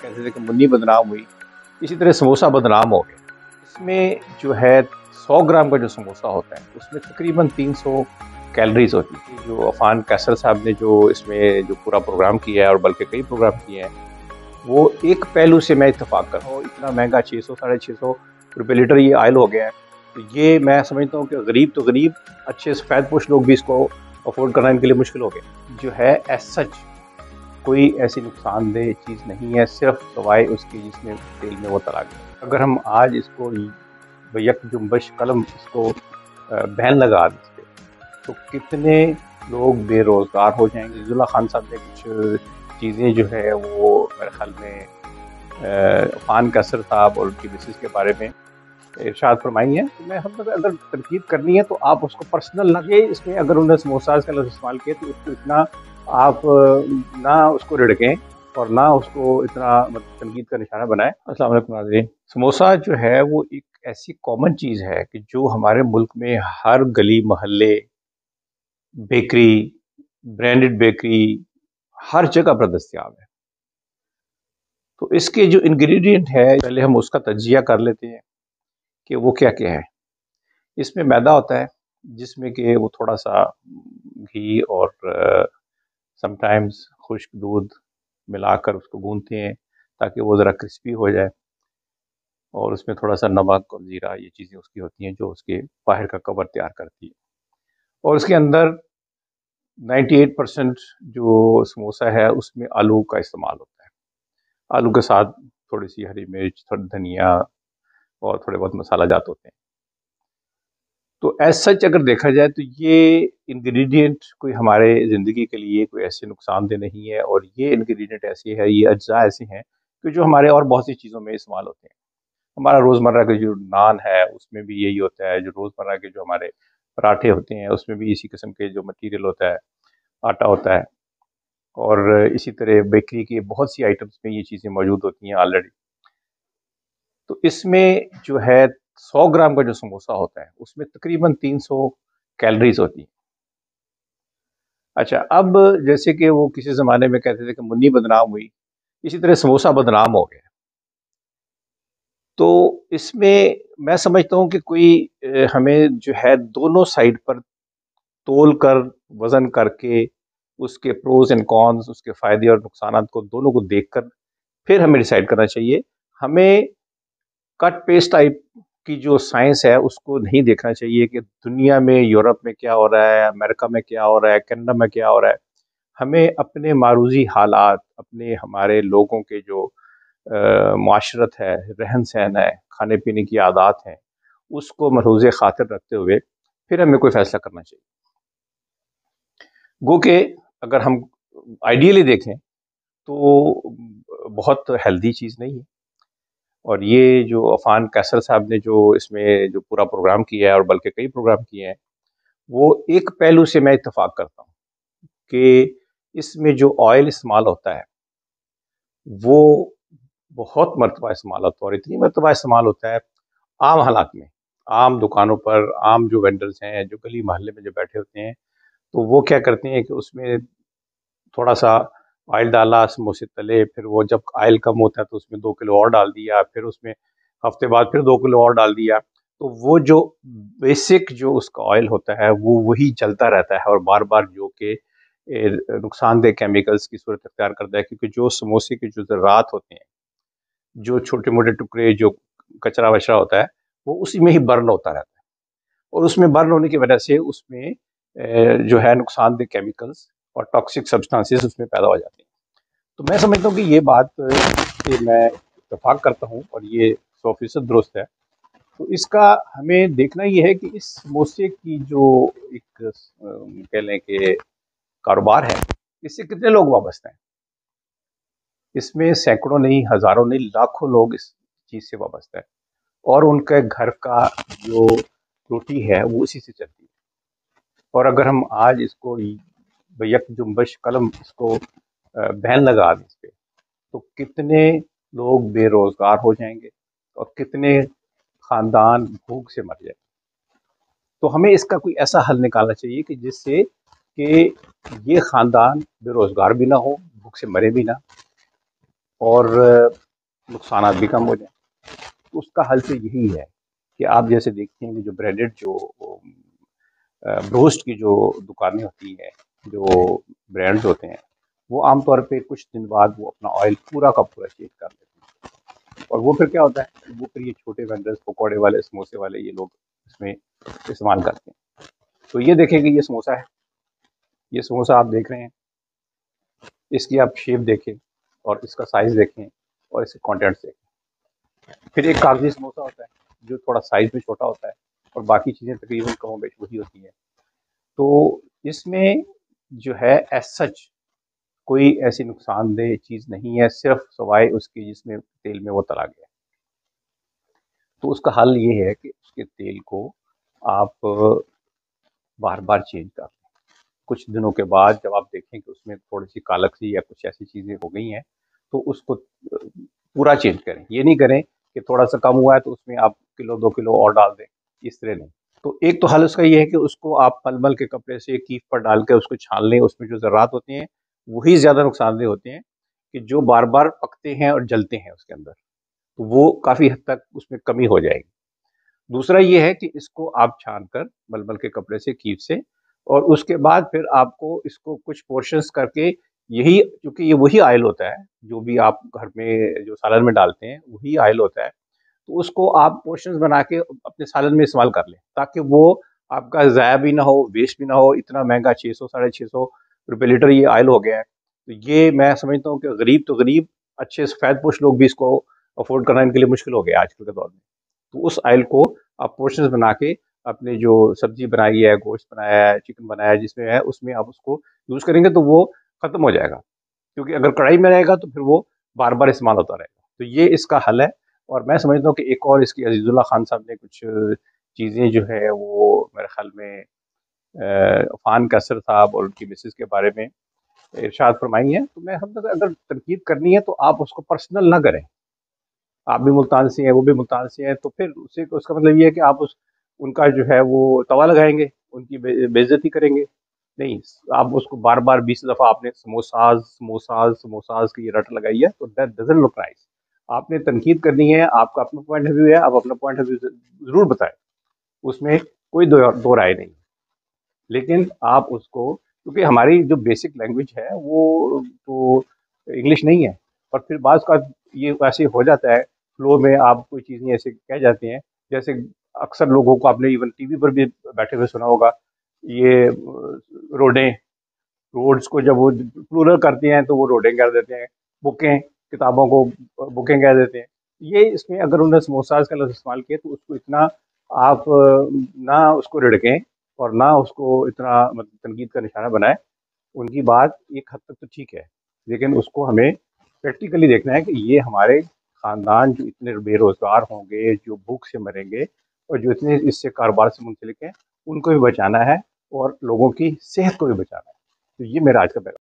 कहते थे कि मुन्नी बदनाम हुई, इसी तरह समोसा बदनाम हो गया। इसमें जो है 100 ग्राम का जो समोसा होता है उसमें तकरीबन 300 कैलोरीज होती है। जो अफान कैसर साहब ने जो इसमें जो पूरा प्रोग्राम किया है और बल्कि कई प्रोग्राम किए हैं, वो एक पहलू से मैं इत्तेफाक करता हूँ। इतना महंगा 600 साढ़े 600 रुपये लीटर ये ऑयल हो गया है, तो ये मैं समझता हूँ कि गरीब तो गरीब, अच्छे सफ़ेदपोश लोग भी इसको अफोर्ड करना इनके लिए मुश्किल हो गया। जो है एज सच कोई ऐसी नुकसानदेह चीज़ नहीं है, सिर्फ सवाए उसकी जिसमें तेल में वो तला गया। अगर हम आज इसको यक जुम्बश कलम इसको बैन लगा दें इस पे, तो कितने लोग बेरोज़गार हो जाएंगे। जुल्ला खान साहब ने कुछ चीज़ें जो है वो मेरे ख्याल में फ़ान कैसर साहब और उनकी मिसेस के बारे में इरशाद फरमाई है। तो मैं हम अगर तनकीद करनी है तो आप उसको पर्सनल लगे, इसमें अगर उन्होंने समोसाज का लफ्ज़ इस्तेमाल किया तो उसको इतना आप ना उसको रिड़कें और ना उसको इतना तनकीद का निशाना बनाएं। अस्सलाम वालेकुम नाज़रीन। समोसा जो है वो एक ऐसी कॉमन चीज़ है कि जो हमारे मुल्क में हर गली मोहल्ले, बेकरी, ब्रांडेड बेकरी हर जगह पर दस्तयाब है। तो इसके जो इंग्रेडिएंट है पहले हम उसका तजिया कर लेते हैं कि वो क्या क्या है। इसमें मैदा होता है जिसमें कि वो थोड़ा सा घी और समटाइम्स खुश्क दूध मिलाकर उसको गूंथते हैं ताकि वो ज़रा क्रिस्पी हो जाए, और उसमें थोड़ा सा नमक और ज़ीरा, ये चीज़ें उसकी होती हैं जो उसके बाहर का कवर तैयार करती है। और उसके अंदर 98% जो समोसा है उसमें आलू का इस्तेमाल होता है। आलू के साथ थोड़ी सी हरी मिर्च, थोड़ा धनिया और थोड़े बहुत मसाला जात होते हैं। तो एज सच अगर देखा जाए तो ये इंग्रेडिएंट कोई हमारे ज़िंदगी के लिए कोई ऐसे नुकसानदेह नहीं है, और ये इंग्रेडिएंट ऐसे है, ये अज्जा ऐसे हैं कि जो हमारे और बहुत सी चीज़ों में इस्तेमाल होते हैं। हमारा रोज़मर्रा का जो नान है उसमें भी यही होता है, जो रोज़मर्रा के जो हमारे पराठे होते हैं उसमें भी इसी किस्म के जो मटीरियल होता है, आटा होता है। और इसी तरह बेकरी की बहुत सी आइटम्स में ये चीज़ें मौजूद होती हैं ऑलरेडी। तो इसमें जो है 100 ग्राम का जो समोसा होता है उसमें तकरीबन 300 कैलोरीज होती हैं। अच्छा, अब जैसे कि वो किसी ज़माने में कहते थे कि मुन्नी बदनाम हुई, इसी तरह समोसा बदनाम हो गया। तो इसमें मैं समझता हूँ कि कोई हमें जो है दोनों साइड पर तोल कर, वज़न करके, उसके प्रोज़ एंड कॉन्स, उसके फ़ायदे और नुकसानात को दोनों को देखकर फिर हमें डिसाइड करना चाहिए। हमें कट पेस्ट टाइप की जो साइंस है उसको नहीं देखना चाहिए कि दुनिया में, यूरोप में क्या हो रहा है, अमेरिका में क्या हो रहा है, कनाडा में क्या हो रहा है। हमें अपने मारूज़ी हालात, अपने हमारे लोगों के जो माशरत है, रहन-सहन है, खाने-पीने की आदत हैं, उसको मलहूज़े ख़ातिर रखते हुए फिर हमें कोई फ़ैसला करना चाहिए। गो के अगर हम आइडियली देखें तो बहुत हेल्दी चीज़ नहीं है। और ये जो अफ़ान कैसर साहब ने जो इसमें जो पूरा प्रोग्राम किया है और बल्कि कई प्रोग्राम किए हैं, वो एक पहलू से मैं इत्तेफ़ाक करता हूँ कि इसमें जो ऑयल इस्तेमाल होता है, वो बहुत मर्तबा इस्तेमाल होता है, और इतनी मर्तबा इस्तेमाल होता है आम हालात में, आम दुकानों पर, आम जो वेंडर्स हैं, जो गली मोहल्ले में जो बैठे होते हैं, तो वो क्या करते हैं कि उसमें थोड़ा-सा ऑयल डाला, समोसे तले, फिर वो जब ऑयल कम होता है तो उसमें 2 किलो और डाल दिया, फिर उसमें हफ्ते बाद फिर 2 किलो और डाल दिया। तो वो जो बेसिक जो उसका ऑयल होता है वो वही जलता रहता है, और बार-बार जो कि नुकसानदेह केमिकल्स की सूरत अख्तियार करता है, क्योंकि जो समोसे के जो ज़र्रात होते हैं, जो छोटे-मोटे टुकड़े, जो कचरा-वचरा होता है, वो उसी में ही बर्न होता रहता है, और उसमें बर्न होने की वजह से उसमें जो है नुकसानदेह केमिकल्स और टॉक्सिक सब्सटेंसेस उसमें पैदा हो जाते हैं। तो मैं समझता हूँ कि ये बात से मैं इत्तेफाक करता हूँ और ये 100% दुरुस्त है। तो इसका हमें देखना ये है कि इस समोसे की जो एक कह लें कि कारोबार है, इससे कितने लोग वाबस्ता हैं। इसमें सैकड़ों नहीं, हज़ारों नहीं, लाखों लोग इस चीज़ से वाबस्ता है, और उनके घर का जो रोटी है वो उसी से चलती है। और अगर हम आज इसको यक जुम्बश कलम इसको बैन लगा दें इस पे, तो कितने लोग बेरोज़गार हो जाएंगे और कितने ख़ानदान भूख से मर जाए। तो हमें इसका कोई ऐसा हल निकालना चाहिए कि जिससे कि ये ख़ानदान बेरोज़गार भी ना हो, भूख से मरे भी ना, और नुकसानात भी कम हो जाएँ। तो उसका हल तो यही है कि आप जैसे देखते हैं कि जो ब्रांडेड जो ब्रोस्ट की जो दुकानें होती हैं, जो ब्रांड्स होते हैं, वो आमतौर पे कुछ दिन बाद वो अपना ऑयल पूरा का पूरा चेंज कर देते हैं। और वो फिर क्या होता है, वो फिर ये छोटे वेंडर्स, पकौड़े वाले, समोसे वाले, ये लोग इसमें इस्तेमाल करते हैं। तो ये देखें कि ये समोसा है, ये समोसा आप देख रहे हैं, इसकी आप शेप देखें और इसका साइज़ देखें और इसके कंटेंट्स देखें। फिर एक कागज़ी समोसा होता है, जो थोड़ा साइज़ में छोटा होता है और बाकी चीज़ें तकरीबन कमोबेश वही होती हैं। तो इसमें जो है एज़ सच कोई ऐसी नुकसानदेह चीज़ नहीं है, सिर्फ़ सवाए उसके जिसमें तेल में वो तला गया है। तो उसका हल ये है कि उसके तेल को आप बार-बार चेंज कर लें। कुछ दिनों के बाद जब आप देखें कि उसमें थोड़ी-सी कालक-सी या कुछ ऐसी चीज़ें हो गई हैं, तो उसको पूरा चेंज करें। ये नहीं करें कि थोड़ा-सा कम हुआ है तो उसमें आप किलो 2 किलो और डाल दें, इस तरह नहीं। तो एक तो हल उसका ये है कि उसको आप मलमल के कपड़े से कीफ पर डाल के उसको छान लें, उसमें जो ज़र्रात होते हैं, वही ज़्यादा नुकसानदेह होते हैं कि जो बार-बार पकते हैं और जलते हैं उसके अंदर, तो वो काफ़ी हद तक उसमें कमी हो जाएगी। दूसरा ये है कि इसको आप छान कर मलमल के कपड़े से, कीफ से, और उसके बाद फिर आपको इसको कुछ पोर्शंस करके, यही क्योंकि ये वही ऑयल होता है, जो भी आप घर में जो सालन में डालते हैं, वही ऑयल होता है। तो उसको आप पोर्शंस बना के अपने सालन में इस्तेमाल कर लें, ताकि वो आपका ज़ाया भी ना हो, वेस्ट भी ना हो। इतना महँगा 600 साढ़े 600 रुपए लीटर ये ऑयल हो गया है। तो ये मैं समझता हूँ कि गरीब तो गरीब, अच्छे सफ़ेदपोश लोग भी इसको अफ़ोर्ड करना इनके लिए मुश्किल हो गया है आजकल के दौर में। तो उस ऑयल को आप पोर्शंस बना के अपने जो सब्ज़ी बनाई है, गोश्त बनाया है, चिकन बनाया है जिसमें है, उसमें आप उसको यूज़ करेंगे तो वो ख़त्म हो जाएगा। क्योंकि अगर कढ़ाई में रहेगा तो फिर वो बार-बार इस्तेमाल होता रहेगा। तो ये इसका हल है। और मैं समझता हूँ कि एक और इसकी अज़ीज़ुल्लाह खान साहब ने कुछ चीज़ें जो है वो मेरे ख़्याल में अफ़ान कैसर साहब और उनकी मिसेज़ के बारे में इरशाद फ़रमाई हैं। तो मैं समझता हूँ अगर तनकीद करनी है तो आप उसको पर्सनल ना करें। आप भी मुल्तान से हैं, वो भी मुल्तान से हैं, तो फिर उससे उसका मतलब ये है कि आप उस उनका जो है वो तवा लगाएँगे, उनकी बेइज़्ज़ती करेंगे। नहीं, आप उसको बार-बार 20 दफ़ा आपने समोसाज़, समोसाज़, समोसाज़ की रट लगाई है, तो दैट डज़न्ट लुक नाइस। आपने तनकीद करनी है, आपका अपना पॉइंट ऑफ व्यू है, आप अपना पॉइंट ऑफ व्यू ज़रूर बताएँ, उसमें कोई दो राय नहीं। लेकिन आप उसको, क्योंकि हमारी जो बेसिक लैंग्वेज है वो तो इंग्लिश नहीं है, और फिर बाज़ का ये ऐसे हो जाता है, फ्लो में आप कोई चीज़ें ऐसे कह जाते हैं, जैसे अक्सर लोगों को आपने इवन टीवी पर भी बैठे हुए सुना होगा, ये रोडें, रोड्स को जब वो प्लूरल करते हैं तो वो रोडें कह देते हैं, बुकें, किताबों को बुकें कह देते हैं। ये इसमें अगर उन्होंने समोसाज़ का लफ्ज़ इस्तेमाल किया तो उसको इतना आप ना उसको रिड़कें और ना उसको इतना मतलब तनकीद का निशाना बनाएँ। उनकी बात एक हद तक तो ठीक है, लेकिन उसको हमें प्रैक्टिकली देखना है कि ये हमारे ख़ानदान जो इतने बेरोज़गार होंगे, जो भूख से मरेंगे और जो इतने इससे कारोबार से मुंसलिक हैं, उनको भी बचाना है और लोगों की सेहत को भी बचाना है। तो ये मेरा आज का पैगाम है।